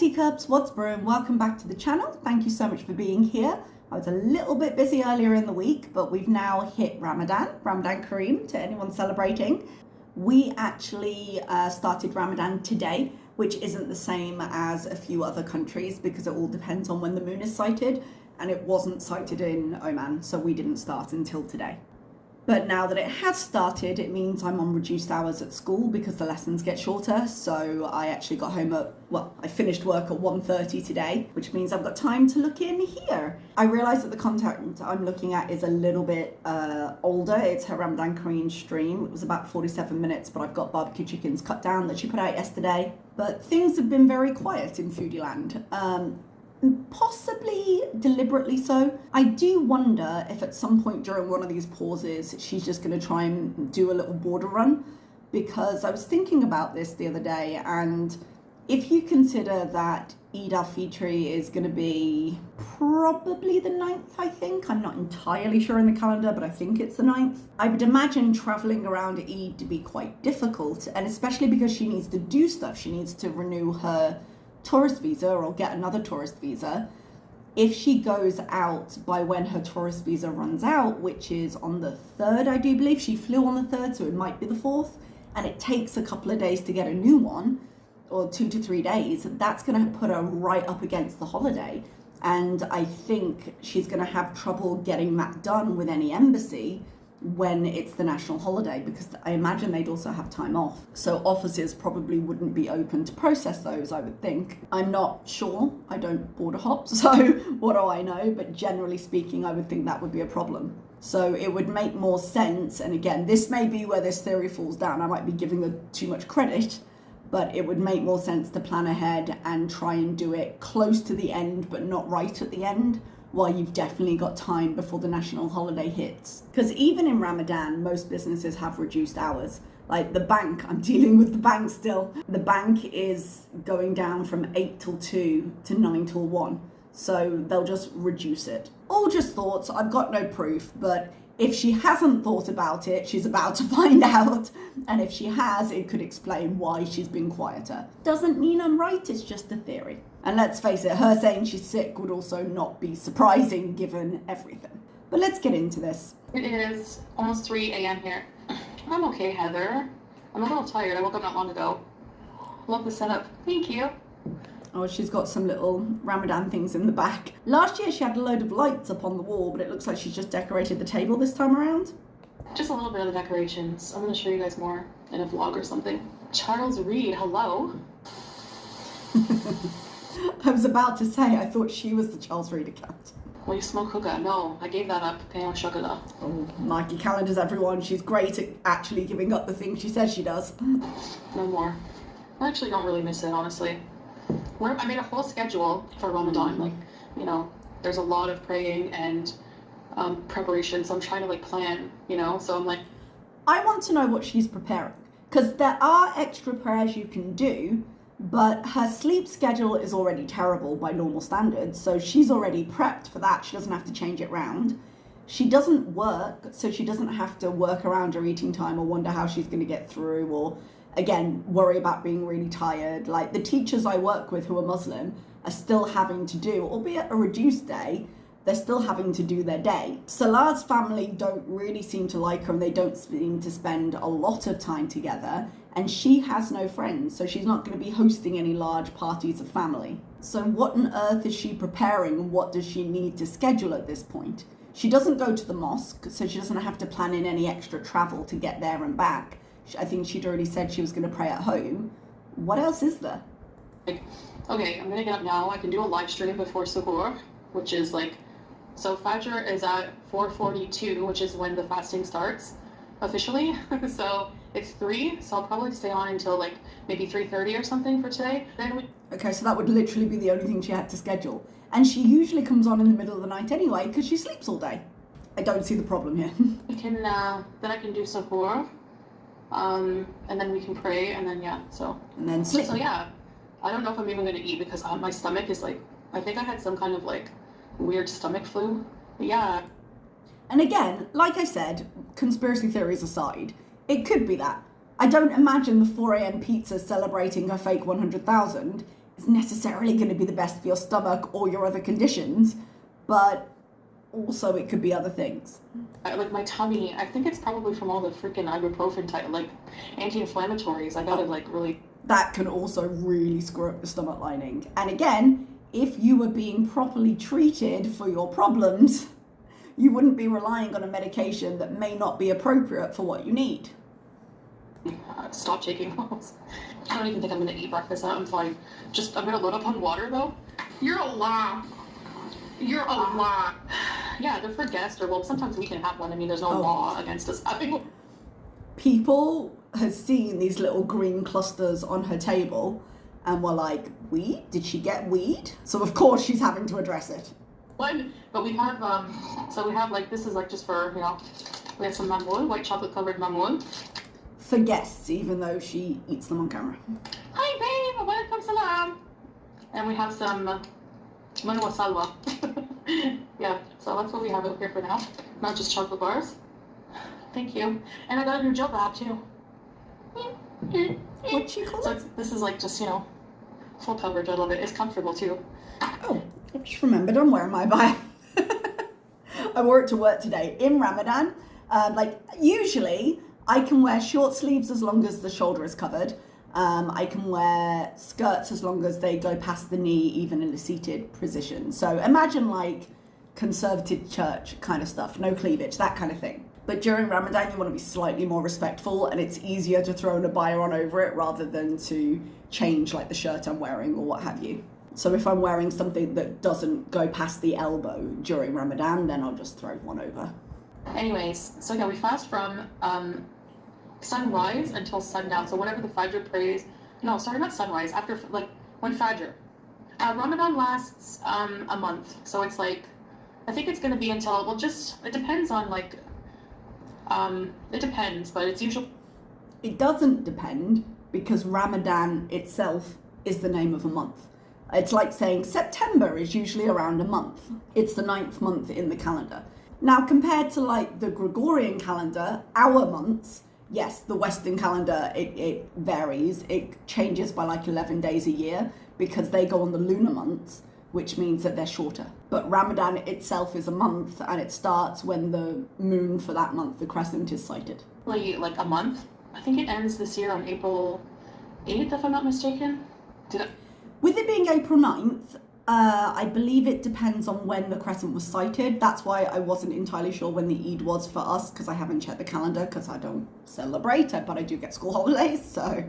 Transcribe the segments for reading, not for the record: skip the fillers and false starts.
teacups, what's brewing? Welcome back to the channel. Thank you so much for being here. I was a little bit busy earlier in the week, but we've now hit Ramadan Kareem to anyone celebrating. We actually started Ramadan today, which isn't the same as a few other countries because it all depends on when the moon is sighted, and it wasn't sighted in Oman, so we didn't start until today. But now that it has started, it means I'm on reduced hours at school because the lessons get shorter. So I actually got home I finished work at 1:30 today, which means I've got time to look in here. I realise that the content I'm looking at is a little bit older. It's her Ramadan Korean stream. It was about 47 minutes, but I've got barbecue chickens cut down that she put out yesterday. But things have been very quiet in Foodie Land. Possibly deliberately so. I do wonder if at some point during one of these pauses she's just going to try and do a little border run, because I was thinking about this the other day, and if you consider that Eid al-Fitr is going to be probably the 9th, I think. I'm not entirely sure in the calendar, but I think it's the 9th. I would imagine travelling around Eid to be quite difficult, and especially because she needs to do stuff. She needs to renew her tourist visa or get another tourist visa. If she goes out by when her tourist visa runs out, which is on the 3rd, I do believe. She flew on the 3rd, so it might be the 4th, and it takes a couple of days to get a new one, or 2 to 3 days. That's going to put her right up against the holiday, and I think she's going to have trouble getting that done with any embassy when it's the national holiday, because I imagine they'd also have time off. So offices probably wouldn't be open to process those, I would think. I'm not sure. I don't border hop, so what do I know? But generally speaking, I would think that would be a problem. So it would make more sense, and again, this may be where this theory falls down. I might be giving her too much credit, but it would make more sense to plan ahead and try and do it close to the end, but not right at the end, while you've definitely got time before the national holiday hits. Because even in Ramadan, most businesses have reduced hours. Like the bank, I'm dealing with the bank still. The bank is going down from 8 till 2 to 9 till 1. So they'll just reduce it. All just thoughts, I've got no proof, but if she hasn't thought about it, she's about to find out. And if she has, it could explain why she's been quieter. Doesn't mean I'm right, it's just a theory. And let's face it, her saying she's sick would also not be surprising given everything. But let's get into this. It is almost 3 a.m. here. I'm okay, Heather. I'm a little tired. I woke up not long ago. Love the setup. Thank you. Oh, she's got some little Ramadan things in the back. Last year she had a load of lights up on the wall, but it looks like she's just decorated the table this time around. Just a little bit of the decorations. I'm going to show you guys more in a vlog or something. Charles Reed, hello. I was about to say, I thought she was the Charles Reed account. Well, you smoke hookah. No, I gave that up. Paying with chocolate. Oh, Nike calendars, everyone. She's great at actually giving up the things she says she does. No more. I actually don't really miss it, honestly. I made a whole schedule for Ramadan. Like, you know, there's a lot of praying and preparation, so I'm trying to plan, so I'm like, I want to know what she's preparing, because there are extra prayers you can do, but her sleep schedule is already terrible by normal standards, so she's already prepped for that. She doesn't have to change it round. She doesn't work, so she doesn't have to work around her eating time or wonder how she's going to get through, or again, worry about being really tired. Like the teachers I work with who are Muslim are still having to do, albeit a reduced day, they're still having to do their day. Salah's family don't really seem to like her, and they don't seem to spend a lot of time together, and she has no friends, so she's not going to be hosting any large parties of family. So what on earth is she preparing, and what does she need to schedule at this point? She doesn't go to the mosque, so she doesn't have to plan in any extra travel to get there and back. I think she'd already said she was going to pray at home. What else is there? okay, I'm going to get up now. I can do a live stream before suhoor, which is so Fajr is at 4:42, which is when the fasting starts officially. So it's 3, so I'll probably stay on until maybe 3:30 or something for today. Okay, so that would literally be the only thing she had to schedule. And she usually comes on in the middle of the night anyway, because she sleeps all day. I don't see the problem here. Then I can do suhoor. And then we can pray, and then and then sleep. So yeah, I don't know if I'm even going to eat because my stomach is I think I had some kind of weird stomach flu. But yeah. And again, like I said, conspiracy theories aside, it could be that. I don't imagine the 4 a.m. pizza celebrating her fake 100,000 is necessarily going to be the best for your stomach or your other conditions, but also it could be other things. Like my tummy, I think it's probably from all the freaking ibuprofen type, like anti-inflammatories. I gotta like really. That can also really screw up the stomach lining. And again, if you were being properly treated for your problems, you wouldn't be relying on a medication that may not be appropriate for what you need. Stop taking those. I don't even think I'm gonna eat breakfast. I'm fine. I'm gonna load up on water though. You're a lot. You're a lot. Yeah, they're for guests, or well, sometimes we can have one. I mean, there's no law against us having one. People have seen these little green clusters on her table and were like, weed? Did she get weed? So of course she's having to address it. One, but we have, so we have like, this is like just for, we have some mamoul, white chocolate covered mamoul. For guests, even though she eats them on camera. Hi babe, welcome salam. And we have some manwa salwa. Yeah, so that's what we have out here for now. Not just chocolate bars. Thank you. And I got a new jilbab too. What'd she call it? This is like just, full coverage. I love it. It's comfortable too. Oh, I just remembered I'm wearing my bag. I wore it to work today in Ramadan. Usually I can wear short sleeves as long as the shoulder is covered. I can wear skirts as long as they go past the knee, even in a seated position. So imagine like conservative church kind of stuff, no cleavage, that kind of thing. But during Ramadan, you want to be slightly more respectful, and it's easier to throw an abaya on over it rather than to change like the shirt I'm wearing or what have you. So if I'm wearing something that doesn't go past the elbow during Ramadan, then I'll just throw one over. Anyways, so yeah, we fast from sunrise until sundown. So whenever the Fajr prays, no, sorry, not sunrise, after like when Fajr. Ramadan lasts a month. So it's like, I think it's going to be until, well, it depends on like, it depends, but it's usually... It doesn't depend because Ramadan itself is the name of a month. It's like saying September is usually around a month. It's the 9th month in the calendar. Now, compared to like the Gregorian calendar, our months, yes, the Western calendar, it varies. It changes by like 11 days a year because they go on the lunar months, which means that they're shorter. But Ramadan itself is a month, and it starts when the moon for that month, the crescent, is sighted. Like a month? I think it ends this year on April 8th, if I'm not mistaken. With it being April 9th, I believe it depends on when the crescent was sighted. That's why I wasn't entirely sure when the Eid was for us, because I haven't checked the calendar, because I don't celebrate it, but I do get school holidays, so...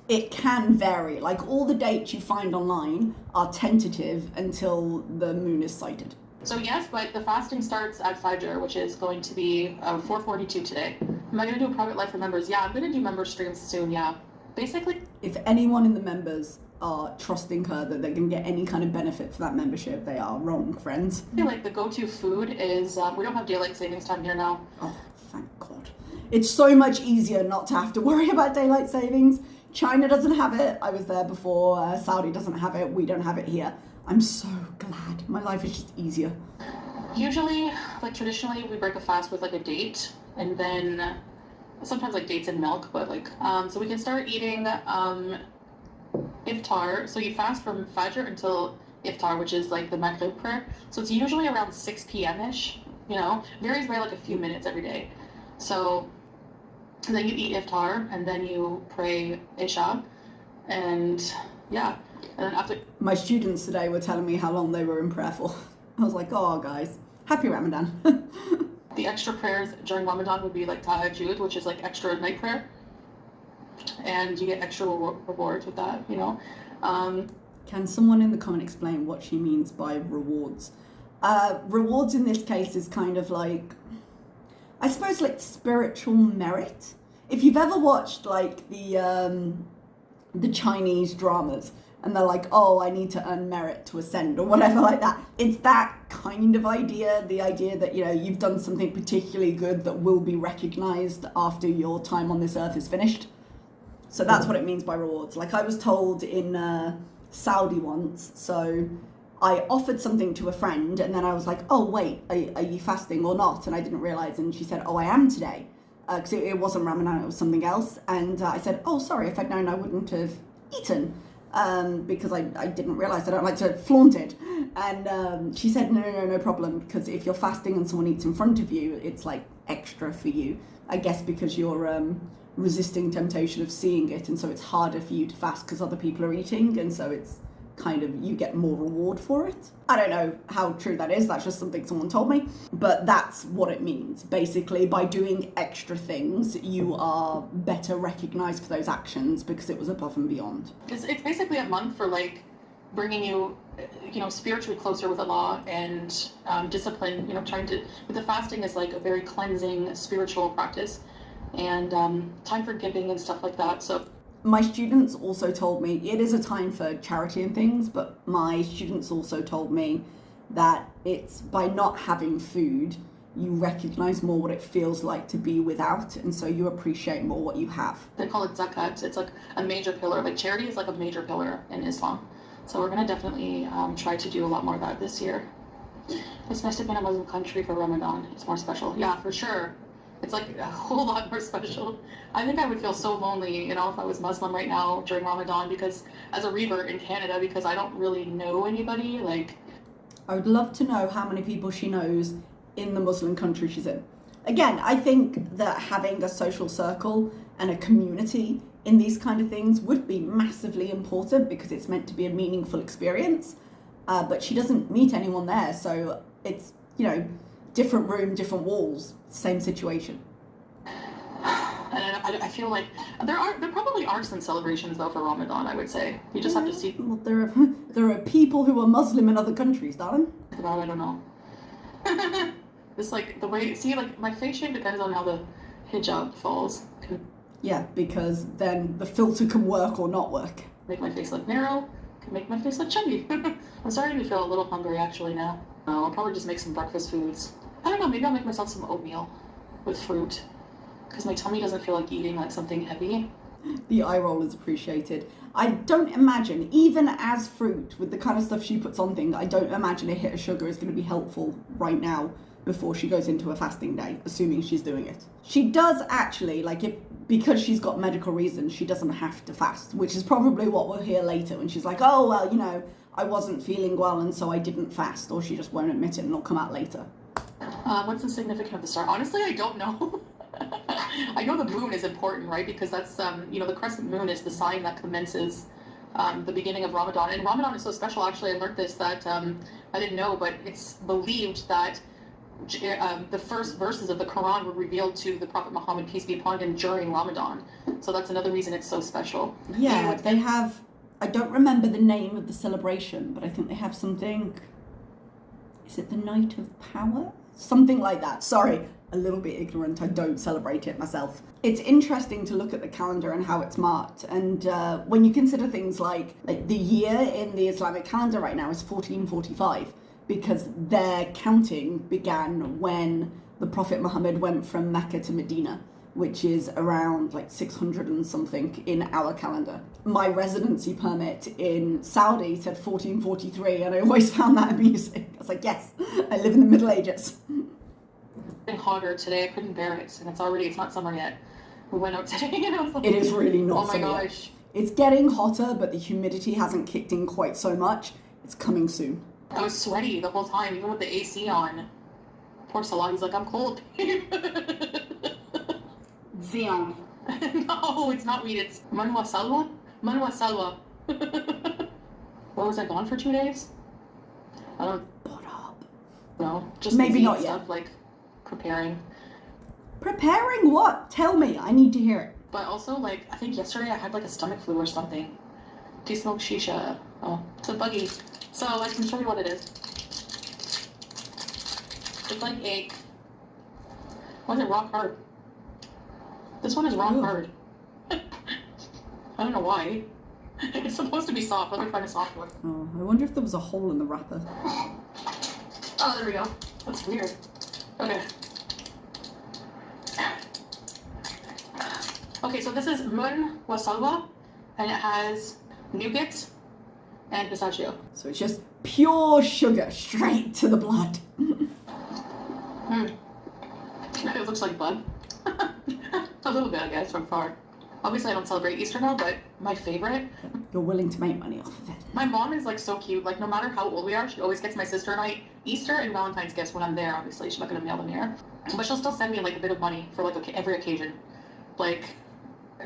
It can vary. Like all the dates you find online are tentative until the moon is sighted. So yes, but the fasting starts at Fajr, which is going to be 4:42 today. Am I going to do a private live for members? Yeah, I'm going to do member streams soon, yeah. Basically, if anyone in the members are trusting her that they're going to get any kind of benefit for that membership, they are wrong, friends. I feel like the go-to food is, we don't have daylight savings time here now. Oh, thank God. It's so much easier not to have to worry about daylight savings. China doesn't have it. I was there before. Saudi doesn't have it. We don't have it here. I'm so glad. My life is just easier. Usually, like traditionally, we break a fast with like a date, and then sometimes like dates and milk, but like, so we can start eating iftar. So you fast from Fajr until iftar, which is like the Maghrib prayer. So it's usually around 6 p.m.-ish, varies by like a few minutes every day. So and then you eat iftar, and then you pray Isha, and yeah, and then after... My students today were telling me how long they were in prayer for. I was like, oh guys, happy Ramadan. The extra prayers during Ramadan would be like tahajjud, which is like extra night prayer, and you get extra rewards with that, Can someone in the comment explain what she means by rewards? Rewards in this case is kind of like, I suppose like spiritual merit. If you've ever watched like the Chinese dramas and they're like, oh, I need to earn merit to ascend or whatever like that. It's that kind of idea, the idea that, you've done something particularly good that will be recognized after your time on this earth is finished. So that's what it means by rewards. Like I was told in Saudi once, so I offered something to a friend and then I was like, oh, wait, are you fasting or not? And I didn't realize. And she said, oh, I am today. Because it wasn't Ramadan, it was something else. And I said, oh, sorry, if I'd known I wouldn't have eaten. because I didn't realise I don't like to flaunt it. And she said, no problem, because if you're fasting and someone eats in front of you, it's like extra for you. I guess because you're resisting temptation of seeing it, and so it's harder for you to fast because other people are eating, and so it's kind of, you get more reward for it. I don't know how true that is, that's just something someone told me, but that's what it means. Basically, by doing extra things, you are better recognised for those actions because it was above and beyond. It's basically a month for like bringing you, spiritually closer with Allah and discipline, trying to, but the fasting is like a very cleansing spiritual practice and time for giving and stuff like that. So my students also told me, it is a time for charity and things, but my students also told me that it's by not having food, you recognize more what it feels like to be without, and so you appreciate more what you have. They call it zakat. It's like a major pillar. Like charity is like a major pillar in Islam. So we're going to definitely try to do a lot more of that this year. It's nice to be in a Muslim country for Ramadan. It's more special. Yeah, for sure. It's like a whole lot more special. I think I would feel so lonely, if I was Muslim right now during Ramadan, because as a revert in Canada, because I don't really know anybody. Like, I would love to know how many people she knows in the Muslim country she's in. Again, I think that having a social circle and a community in these kind of things would be massively important because it's meant to be a meaningful experience. But she doesn't meet anyone there, so it's, different room, different walls, same situation. And I feel like there probably are some celebrations though for Ramadan. I would say you just have to see. Well, there are people who are Muslim in other countries, darling. God, I don't know. It's like the way, like my face shape depends on how the hijab falls. Yeah, because then the filter can work or not work. Make my face look narrow, can make my face look chubby. I'm starting to feel a little hungry actually now. I'll probably just make some breakfast foods. I don't know, maybe I'll make myself some oatmeal with fruit because my tummy doesn't feel like eating like something heavy. The eye roll is appreciated. I don't imagine, even as fruit, with the kind of stuff she puts on things, I don't imagine a hit of sugar is going to be helpful right now before she goes into a fasting day, assuming she's doing it. She does actually, because she's got medical reasons, she doesn't have to fast, which is probably what we'll hear later when she's like, oh, well, I wasn't feeling well and so I didn't fast, or she just won't admit it and it'll come out later. What's the significance of the star? Honestly, I don't know. I know the moon is important, right? Because that's, the crescent moon is the sign that commences the beginning of Ramadan. And Ramadan is so special, actually, I learned this that I didn't know, but it's believed that the first verses of the Quran were revealed to the Prophet Muhammad, peace be upon him, during Ramadan. So that's another reason it's so special. Yeah, they have, I don't remember the name of the celebration, but I think they have something, is it the Night of Power? Something like that. Sorry, a little bit ignorant, I don't celebrate it myself. It's interesting to look at the calendar and how it's marked, and when you consider things like the year in the Islamic calendar right now is 1445, because their counting began when the Prophet Muhammad went from Mecca to Medina, which is around 600 and something in our calendar. My residency permit in Saudi said 1443, and I always found that amusing. I was like, yes, I live in the Middle Ages. It's hotter today, I couldn't bear it, and it's not summer yet. We went out today and I was like, it is really not summer. Oh my gosh. Yet. It's getting hotter, but the humidity hasn't kicked in quite so much. It's coming soon. I was sweaty the whole time, even with the AC on. Poor Salah, he's like, I'm cold, babe. Zion. No, it's not weed, it's manwa salwa. Manwa salwa. What was I gone for 2 days? I don't know. Just maybe not stuff, yet. Like preparing. Preparing what? Tell me. I need to hear it. But also, I think yesterday I had a stomach flu or something. Do you smoke shisha? Oh, it's a buggy. So I can show you what it is. It's like a. Why is it rock hard? This one is rock hard. I don't know why. It's supposed to be soft. Let me find a soft one. Oh, I wonder if there was a hole in the wrapper. Oh, there we go. That's weird. Okay. Okay, so this is mun wa salwa, and it has nougat and pistachio. So it's just pure sugar straight to the blood. It looks like bud. A little bit, I guess, from far. Obviously, I don't celebrate Easter now, but my favorite you're willing to make money off of it. My mom is like so cute. Like no matter how old we are, she always gets my sister and I Easter and Valentine's gifts when I'm there. Obviously, she's not gonna mail them here, but she'll still send me like a bit of money for like every occasion, like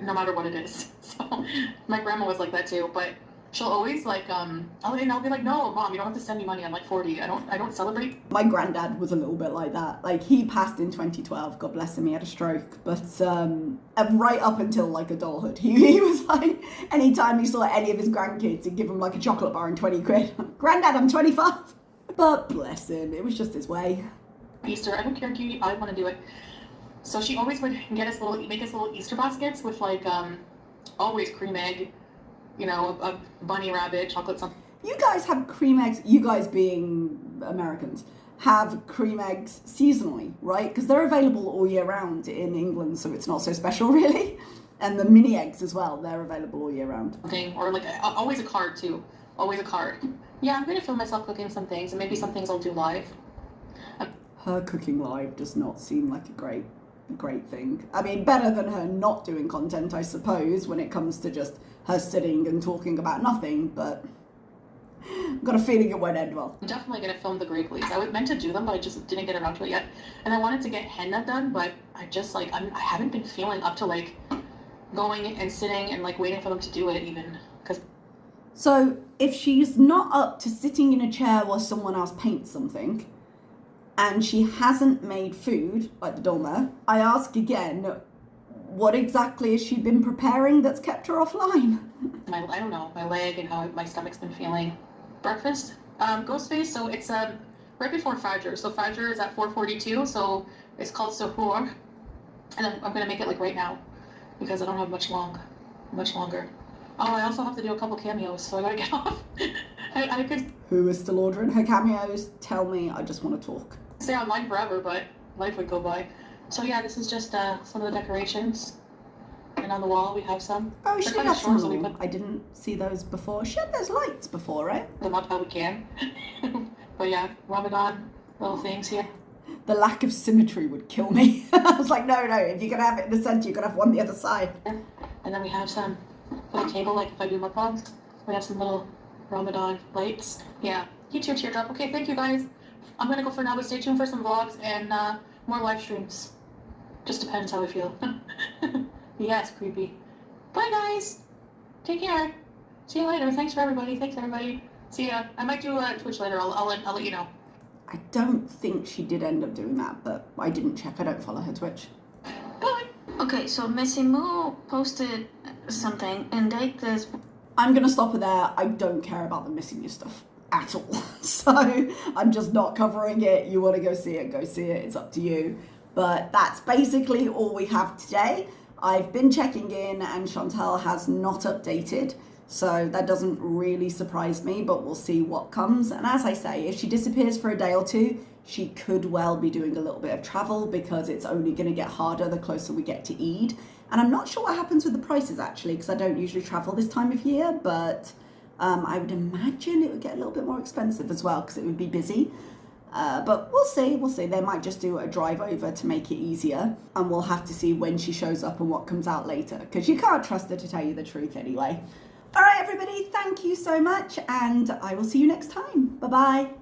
no matter what it is. So my grandma was like that too, but she'll always like I'll be like, no, mom, you don't have to send me money. I'm like 40. I don't celebrate. My granddad was a little bit like that. Like he passed in 2012. God bless him. He had a stroke. But right up until like adulthood, he was like, anytime he saw any of his grandkids, he'd give them like a chocolate bar and 20 quid. Granddad, I'm 25. But bless him. It was just his way. Easter, I don't care, cutie. I want to do it. So she always would make us little Easter baskets with like always cream egg, you know, a bunny rabbit, chocolate something. You guys have cream eggs, you guys being Americans, have cream eggs seasonally, right? Because they're available all year round in England, so it's not so special really. And the mini eggs as well, they're available all year round. Okay, or like always a card too. Always a card. Yeah, I'm going to film myself cooking some things, and maybe some things I'll do live. Her cooking live does not seem like a great thing. I mean, better than her not doing content, I suppose, when it comes to just her sitting and talking about nothing, but I've got a feeling it won't end well. I'm definitely going to film the grape leaves. I was meant to do them, but I just didn't get around to it yet. And I wanted to get henna done, but I just like, I haven't been feeling up to like going and sitting and like waiting for them to do it even. So if she's not up to sitting in a chair while someone else paints something, and she hasn't made food, like the doormat, I ask again, what exactly has she been preparing that's kept her offline? I don't know, my leg and how my stomach's been feeling. Breakfast, Ghostface, so it's right before Fajr. So Fajr is at 4:42, so it's called Suhoor. And I'm going to make it like right now, because I don't have much longer. Oh, I also have to do a couple cameos, so I gotta get off. I could... Who is still ordering her cameos? Tell me, I just want to talk. Stay online forever, but life would go by. So yeah, this is just some of the decorations. And on the wall we have some. Oh, she has some. So I didn't see those before. She had those lights before, right? Them up how we can. But yeah, Ramadan little things here. The lack of symmetry would kill me. I was like, no, if you're gonna have it in the center, you're gonna have one the other side. And then we have some for the table, like if I do mukbangs, we have some little Ramadan lights. Yeah, you too, teardrop. Okay, thank you guys. I'm gonna go for now, but stay tuned for some vlogs and more live streams. Just depends how I feel. Yes, creepy. Bye guys. Take care. See you later. Thanks everybody. See ya. I might do a Twitch later. I'll let you know. I don't think she did end up doing that, but I didn't check. I don't follow her Twitch. Bye. Okay, so Missy Moo posted something and like this. I'm gonna stop her there. I don't care about the missing you stuff at all. So I'm just not covering it. You want to go see it, it's up to you. But that's basically all we have today. I've been checking in and Chantal has not updated, so that doesn't really surprise me, but we'll see what comes. And as I say, if she disappears for a day or two, she could well be doing a little bit of travel, because it's only going to get harder the closer we get to Eid. And I'm not sure what happens with the prices actually, because I don't usually travel this time of year, but I would imagine it would get a little bit more expensive as well, because it would be busy. But we'll see. They might just do a drive over to make it easier, and we'll have to see when she shows up and what comes out later, because you can't trust her to tell you the truth anyway. All right, everybody, thank you so much, and I will see you next time. Bye-bye.